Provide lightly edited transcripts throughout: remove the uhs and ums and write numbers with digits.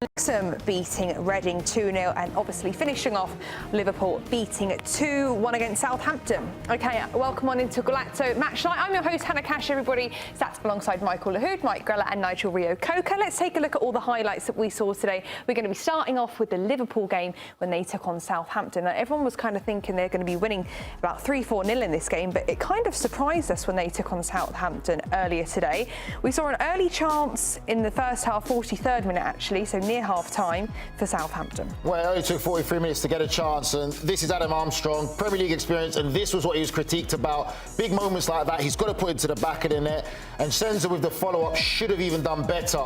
Wrexham beating Reading 2-0 and obviously finishing off Liverpool beating 2-1 against Southampton. Okay, welcome on into Galacto Match Night. I'm your host, Hannah Cash, everybody. Sat alongside Michael Lahoud, Mike Grella and Nigel Rio-Coca. Let's take a look at all the highlights that we saw today. We're going to be starting off with the Liverpool game when they took on Southampton. Now, everyone was kind of thinking they're going to be winning about 3-4-0 in this game, but it kind of surprised us when they took on Southampton earlier today. We saw an early chance in the first half, 43rd minute actually, so near half-time for Southampton. Well, it only took 43 minutes to get a chance, and this is Adam Armstrong, Premier League experience, and this was what he was critiqued about. Big moments like that, he's got to put it to the back of the net, and Senza with the follow-up should have even done better.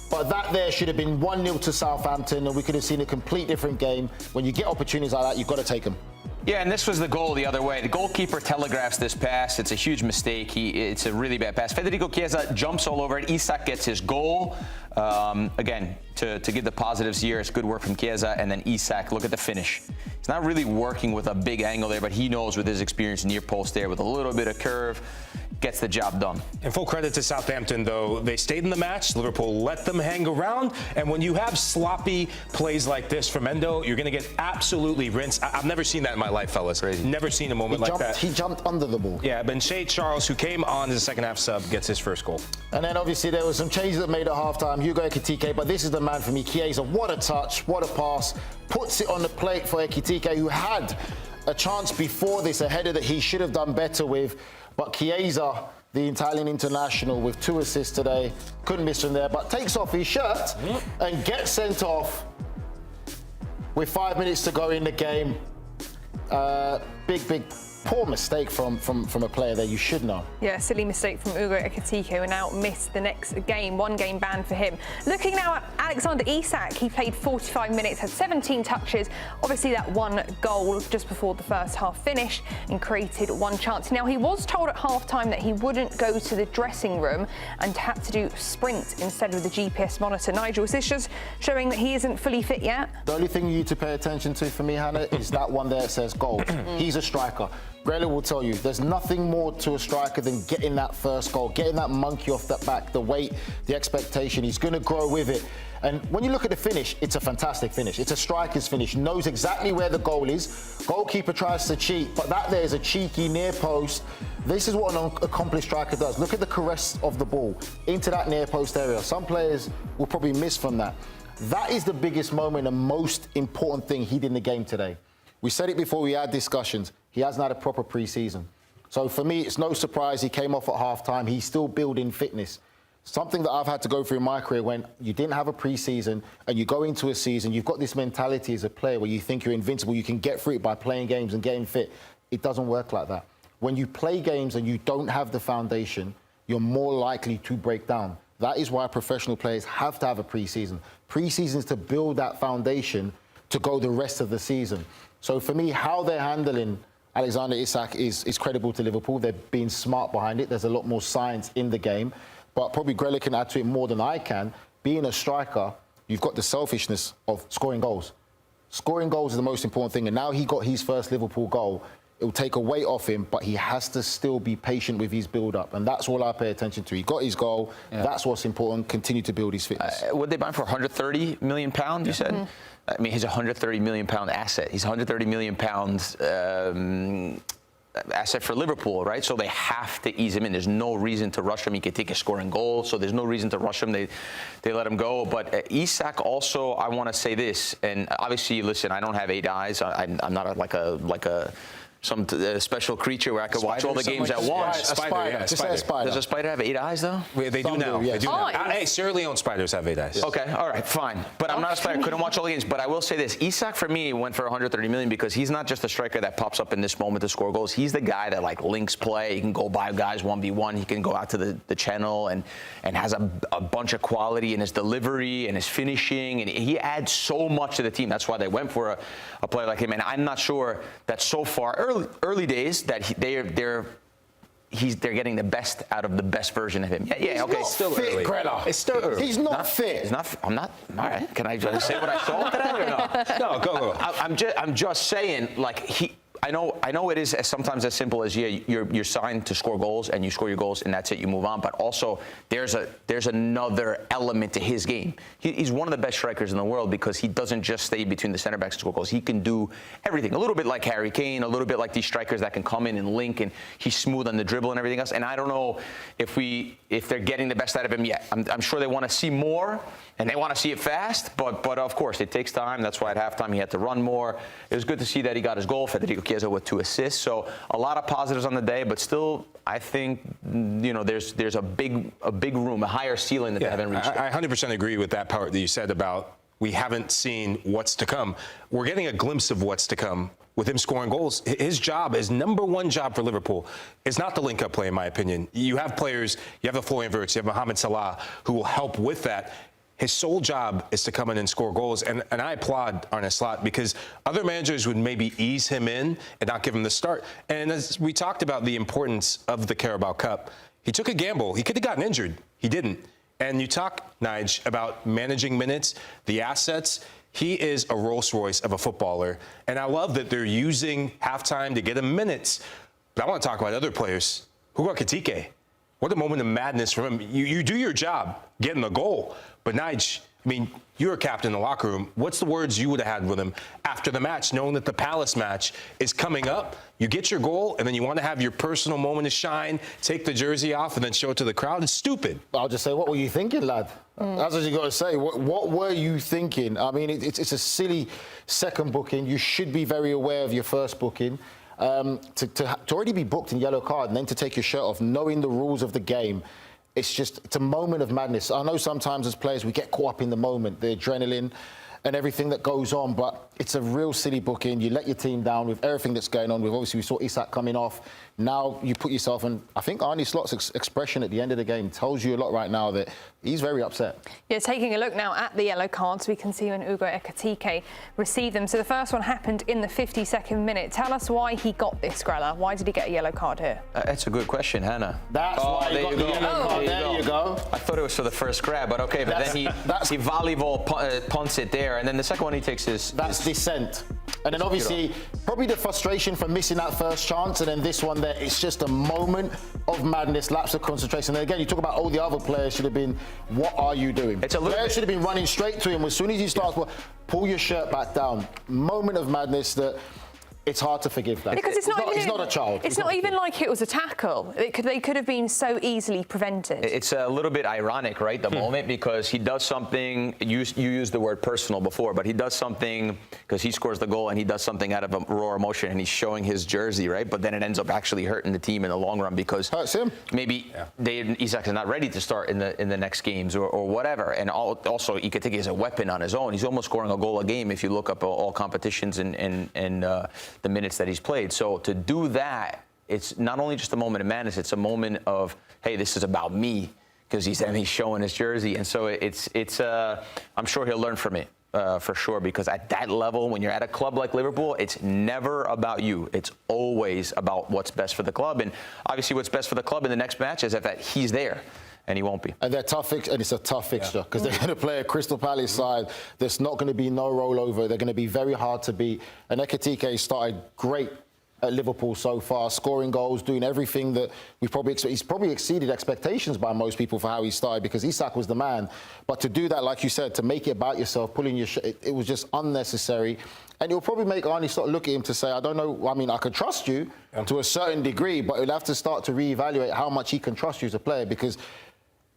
But that there should have been 1-0 to Southampton, and we could have seen a complete different game. When you get opportunities like that, you've got to take them. Yeah, and this was the goal the other way. The goalkeeper telegraphs this pass. It's a huge mistake. It's a really bad pass. Federico Chiesa jumps all over it. Isak gets his goal. Again, to give the positives here, it's good work from Chiesa. And then Isak, look at the finish. He's not really working with a big angle there, but he knows with his experience near post there with a little bit of curve, gets the job done. And full credit to Southampton, though. They stayed in the match. Liverpool let them hang around. And when you have sloppy plays like this from Endo, you're going to get absolutely rinsed. I've never seen that in my life, fellas. Crazy. Never seen a moment like that. He jumped under the ball. Yeah, Ben Charles, who came on as a second-half sub, gets his first goal. And then, obviously, there was some changes that made at half-time. Hugo Ekitike, but this is the man for me. Chiesa, what a touch, what a pass. Puts it on the plate for Ekitike, who had a chance before this, a header that he should have done better with. But Chiesa, the Italian international, with 2 assists today, couldn't miss from there, but takes off his shirt and gets sent off with 5 minutes to go in the game. Big, poor mistake from a player there. You should know. Yeah, silly mistake from Hugo Ekitike, who now missed the next game. 1 game ban for him. Looking now at Alexander Isak, he played 45 minutes, had 17 touches. Obviously, that 1 goal just before the first half finished and created 1 chance. Now, he was told at half-time that he wouldn't go to the dressing room and had to do sprint instead of the GPS monitor. Nigel, is this just showing that he isn't fully fit yet? The only thing you need to pay attention to for me, Hannah, is that one there that says goal. He's a striker. Grella will tell you, there's nothing more to a striker than getting that first goal, getting that monkey off the back, the weight, the expectation. He's going to grow with it. And when you look at the finish, it's a fantastic finish. It's a striker's finish. Knows exactly where the goal is. Goalkeeper tries to cheat, but that there is a cheeky near post. This is what an accomplished striker does. Look at the caress of the ball into that near post area. Some players will probably miss from that. That is the biggest moment and most important thing he did in the game today. We said it before we had discussions. He hasn't had a proper pre-season. So for me, it's no surprise he came off at half-time. He's still building fitness. Something that I've had to go through in my career when you didn't have a pre-season and you go into a season, you've got this mentality as a player where you think you're invincible, you can get through it by playing games and getting fit. It doesn't work like that. When you play games and you don't have the foundation, you're more likely to break down. That is why professional players have to have a pre-season. Pre-season is to build that foundation to go the rest of the season. So for me, how they're handling Alexander Isak is credible to Liverpool. They're being smart behind it. There's a lot more science in the game. But probably Grella can add to it more than I can. Being a striker, you've got the selfishness of scoring goals. Scoring goals is the most important thing. And now he got his first Liverpool goal. It will take a weight off him, but he has to still be patient with his build-up. And that's all I pay attention to. He got his goal. Yeah. That's what's important. Continue to build his fitness. Would they buy him for £130 million, you said? I mean, he's a £130 million asset. He's a £130 million asset for Liverpool, right? So they have to ease him in. There's no reason to rush him. He could take a scoring goal, so there's no reason to rush him. They let him go. But Isak also, I want to say this, and obviously, listen, I don't have 8 eyes. I'm not like some special creature where I could watch all the games at once. A spider. Does a spider have 8 eyes, though? They do now. Yes. They do now. Hey, Sierra Leone spiders have 8 eyes. Okay, all right, fine. But I'm not a spider. Couldn't watch all the games. But I will say this. Isak, for me, went for $130 million because he's not just a striker that pops up in this moment to score goals. He's the guy that, like, links play. He can go by guys 1v1. He can go out to the channel and has a bunch of quality in his delivery and his finishing. And he adds so much to the team. That's why they went for a player like him. And I'm not sure that so far, early days, that they're getting the best out of the best version of him. Yeah, okay. He's still fit, Grella. It's still early. He's not fit. He's not. I'm not. All right. Can I just say what I saw today or no? No, go. I'm just saying, like, I know it is sometimes as simple as you're signed to score goals and you score your goals and that's it, you move on. But also there's another element to his game. He's one of the best strikers in the world because he doesn't just stay between the center backs and score goals. He can do everything. A little bit like Harry Kane, a little bit like these strikers that can come in and link, and he's smooth on the dribble and everything else. And I don't know if they're getting the best out of him yet. I'm sure they want to see more and they want to see it fast. But of course it takes time. That's why at halftime he had to run more. It was good to see that he got his goal. Federico Chiesa with 2 assists. So a lot of positives on the day, but still I think there's a big room, a higher ceiling that they haven't reached. I 100% agree with that part that you said about we haven't seen what's to come. We're getting a glimpse of what's to come with him scoring goals. His job, his #1 job for Liverpool, is not the link-up play, in my opinion. You have players, you have the Florian Wirtz, you have Mohamed Salah, who will help with that. His sole job is to come in and score goals, and I applaud Arne Slot because other managers would maybe ease him in and not give him the start. And as we talked about the importance of the Carabao Cup, he took a gamble. He could have gotten injured. He didn't. And you talk, Nige, about managing minutes, the assets. He is a Rolls Royce of a footballer. And I love that they're using halftime to get him minutes. But I want to talk about other players. Hugo Ekitike. What a moment of madness for him. You do your job, getting the goal. But Nige, I mean, you're a captain in the locker room. What's the words you would have had with him after the match, knowing that the Palace match is coming up? You get your goal, and then you want to have your personal moment to shine, take the jersey off, and then show it to the crowd. It's stupid. I'll just say, what were you thinking, lad? That's what you got to say. What were you thinking? I mean, it's a silly second booking. You should be very aware of your first booking. To already be booked in yellow card and then to take your shirt off, knowing the rules of the game, it's a moment of madness. I know sometimes as players we get caught up in the moment, the adrenaline and everything that goes on, but it's a real silly booking. You let your team down with everything that's going on. Obviously we saw Isak coming off. Now you put yourself in. I think Arne Slot's expression at the end of the game tells you a lot right now that he's very upset. Yeah, taking a look now at the yellow cards, we can see when Hugo Ekitike received them. So the first one happened in the 52nd minute. Tell us why he got this, Grella. Why did he get a yellow card here? That's a good question, Hannah. That's why he got the yellow card. There you go. I thought it was for the first grab, but okay. But then he volleyball punts it there, and then the second one he takes his... That's dissent. And then obviously, probably the frustration from missing that first chance, and then this one there, it's just a moment of madness, lapse of concentration. And again, you talk about all the other players should have been, what are you doing? Players should have been running straight to him. As soon as he starts, pull your shirt back down. Moment of madness that... It's hard to forgive that. Because he's not a child. It's not even like it was a tackle. They could have been so easily prevented. It's a little bit ironic, right, the moment, because he does something, you used the word personal before, but he does something because he scores the goal and he does something out of a raw emotion and he's showing his jersey, right? But then it ends up actually hurting the team in the long run because hurts him. Maybe Isak is not ready to start in the next games or whatever. And also, Ekitike is a weapon on his own. He's almost scoring a goal a game if you look up all competitions and the minutes that he's played. So to do that, it's not only just a moment of madness, it's a moment of, hey, this is about me, because he's showing his jersey. And so I'm sure he'll learn from it for sure, because at that level, when you're at a club like Liverpool, it's never about you. It's always about what's best for the club. And obviously what's best for the club in the next match is that he's there. And he won't be. And it's a tough fixture because they're going to play a Crystal Palace side. There's not going to be no rollover. They're going to be very hard to beat. And Ekitike started great at Liverpool so far, scoring goals, doing everything that we probably expect. He's probably exceeded expectations by most people for how he started because Isak was the man. But to do that, like you said, to make it about yourself, pulling your it was just unnecessary. And it'll probably make Arne sort of look at him to say, I don't know, I mean, I can trust you to a certain degree, but he'll have to start to reevaluate how much he can trust you as a player because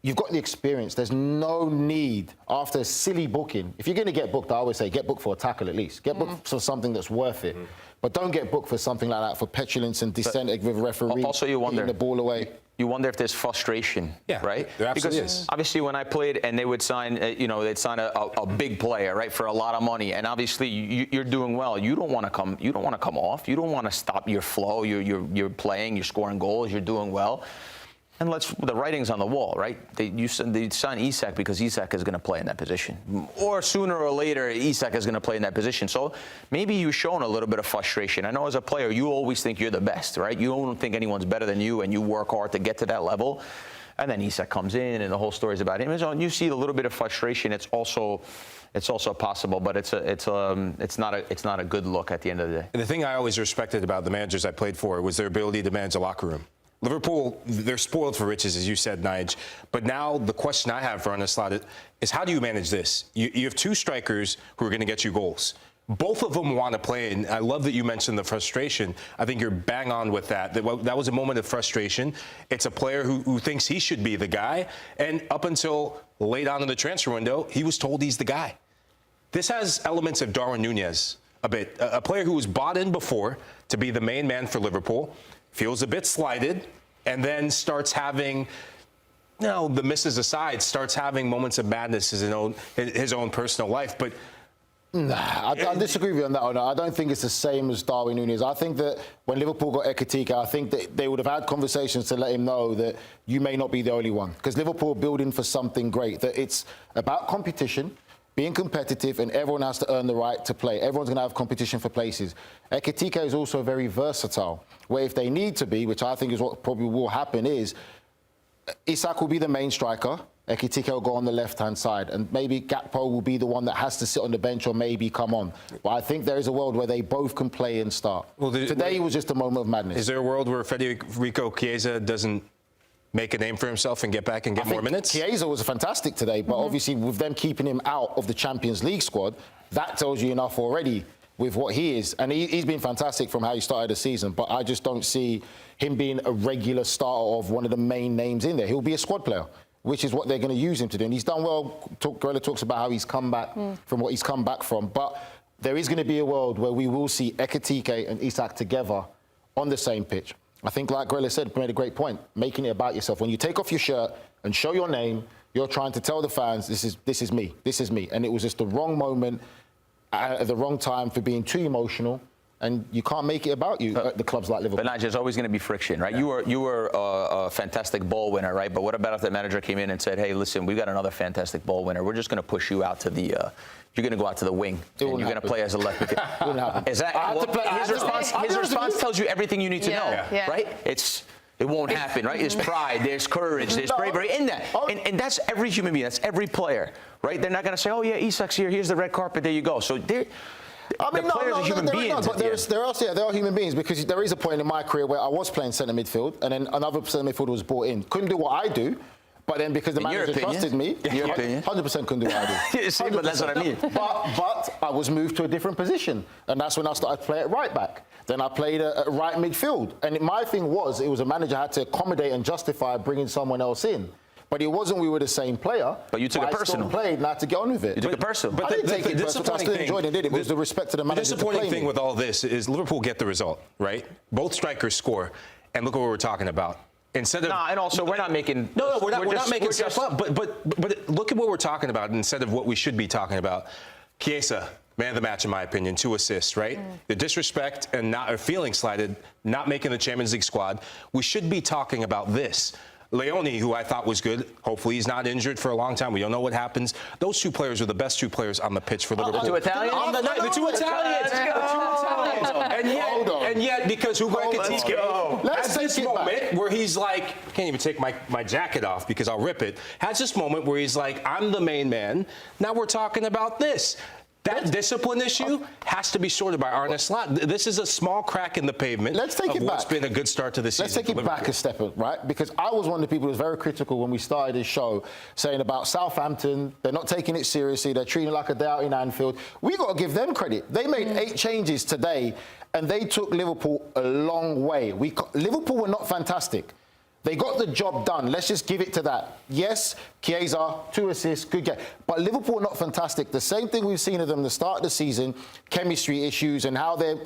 you've got the experience. There's no need after a silly booking. If you're going to get booked, I always say get booked for a tackle at least. Get booked for something that's worth it. But don't get booked for something like that, for petulance and dissent with a referee. Also, you wonder the ball away. You wonder if there's frustration, right? There absolutely is. Obviously, when I played and they would sign, they'd sign a big player, right, for a lot of money, and obviously you're doing well. You don't want to come. You don't want to come off. You don't want to stop your flow. You're playing. You're scoring goals. You're doing well. And the writing's on the wall, right? They sign Isak because Isak is going to play in that position. Or sooner or later, Isak is going to play in that position. So maybe you've shown a little bit of frustration. I know as a player, you always think you're the best, right? You don't think anyone's better than you, and you work hard to get to that level. And then Isak comes in, and the whole story's about him. And you see a little bit of frustration. It's also possible, but it's not a good look at the end of the day. And the thing I always respected about the managers I played for was their ability to manage a locker room. Liverpool, they're spoiled for riches, as you said, Nige. But now the question I have for Arne Slot is how do you manage this? You have two strikers who are going to get you goals. Both of them want to play, and I love that you mentioned the frustration. I think you're bang on with that. That was a moment of frustration. It's a player who thinks he should be the guy, and up until late on in the transfer window, he was told he's the guy. This has elements of Darwin Núñez a bit. A player who was bought in before to be the main man for Liverpool, feels a bit slighted, and then starts having, the misses aside, starts having moments of madness in his own personal life. But Nah, I disagree with you on that one. I don't think it's the same as Darwin Núñez. I think that when Liverpool got Ekitike, I think that they would have had conversations to let him know that you may not be the only one. Because Liverpool are building for something great, that it's about competition, being competitive, and everyone has to earn the right to play. Everyone's going to have competition for places. Ekitike is also very versatile, where if they need to be, which I think is what probably will happen, is Isak will be the main striker. Ekitike will go on the left-hand side, and maybe Gakpo will be the one that has to sit on the bench or maybe come on. But I think there is a world where they both can play and start. Well, today was just a moment of madness. Is there a world where Federico Chiesa doesn't make a name for himself and get back and get more minutes? Chiesa was fantastic today, but obviously with them keeping him out of the Champions League squad, that tells you enough already with what he is. And he's been fantastic from how he started the season, but I just don't see him being a regular starter of one of the main names in there. He'll be a squad player, which is what they're going to use him to do. And he's done well. Guerrero talks about how he's come back from what he's come back from. But there is going to be a world where we will see Ekitike and Isak together on the same pitch. I think, like Guerrero said, made a great point, making it about yourself. When you take off your shirt and show your name, you're trying to tell the fans, this is me, this is me. And it was just the wrong moment at the wrong time for being too emotional. And you can't make it about you at the clubs like Liverpool. But Nigel, there's always going to be friction, right? Yeah. You were a fantastic ball winner, right? But what about if the manager came in and said, hey, listen, we've got another fantastic ball winner. We're just going to push you out to the you're going to go out to the wing. And you're going to play as a left back. Wouldn't happen. Is that his response tells you everything you need to know, right? It won't happen, right? There's pride, there's courage, there's bravery in that. And that's every human being. That's every player, right? They're not going to say, oh, yeah, Isak's here. Here's the red carpet. There you go. So there are human beings. There are human beings, because there is a point in my career where I was playing centre midfield and then another centre midfielder was brought in. Couldn't do what I do, but then because the manager trusted me, 100% couldn't do what I do. See, but that's what I mean. But I was moved to a different position, and that's when I started to play at right back. Then I played at right midfield. And my thing was, it was a manager had to accommodate and justify bringing someone else in. But it wasn't we were the same player. But you took it personal. I still played and I had to get on with it. You took it personal. But I didn't take it personal. I still enjoyed it and did it. It was the respect to the manager. The disappointing thing with all this is Liverpool get the result, right? Both strikers score. And look at what we're talking about. Instead of and also we're not making we're not making stuff up. But look at what we're talking about instead of what we should be talking about. Chiesa, man of the match in my opinion, 2 assists, right? The disrespect and not feeling slighted, not making the Champions League squad. We should be talking about this. Leone, who I thought was good, hopefully he's not injured for a long time. We don't know what happens. Those 2 players are the best 2 players on the pitch for Liverpool. The 2 Italians? The 2 Italians. And yet, because Hugo Ekitike has this moment where he's like, I can't even take my jacket off because I'll rip it, has this moment where he's like, I'm the main man. Now we're talking about this. That discipline issue has to be sorted by Arne Slot. This is a small crack in the pavement. Let's take it back. What's been a good start to the season. Let's take it back a step, right? Because I was one of the people who was very critical when we started this show, saying about Southampton, they're not taking it seriously, they're treating it like a day out in Anfield. We got to give them credit. They made 8 changes today, and they took Liverpool a long way. Liverpool were not fantastic. They got the job done. Let's just give it to that. Yes, Chiesa, 2 assists, good game. But Liverpool are not fantastic. The same thing we've seen of them at the start of the season, chemistry issues and how they're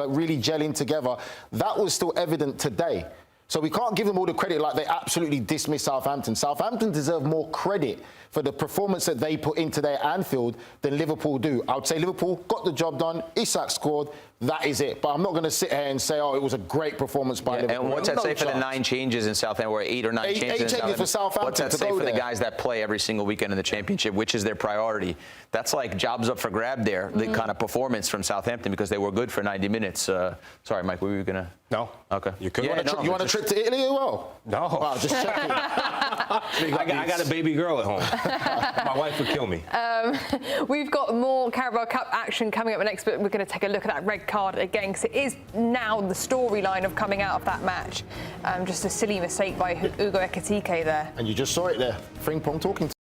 really gelling together, that was still evident today. So we can't give them all the credit like they absolutely dismiss Southampton. Southampton deserve more credit for the performance that they put into their Anfield than Liverpool do. I would say Liverpool got the job done. Isak scored. That is it. But I'm not going to sit here and say, oh, it was a great performance by Liverpool. And what's that say for the 9 changes in Southampton, or 8 or 9 changes in Southampton? For Southampton. What's that say for the guys that play every single weekend in the Championship, which is their priority? That's like jobs up for grab there, the kind of performance from Southampton, because they were good for 90 minutes. Sorry, Mike, were you going to? No. Okay. You could. You want a trip to Italy as well? No. Oh, just checking. I got a baby girl at home. My wife would kill me. We've got more Carabao Cup action coming up next, but we're going to take a look at that red card again, because it is now the storyline of coming out of that match. Just a silly mistake by Ugo Ekitike there. And you just saw it there. Frimpong talking to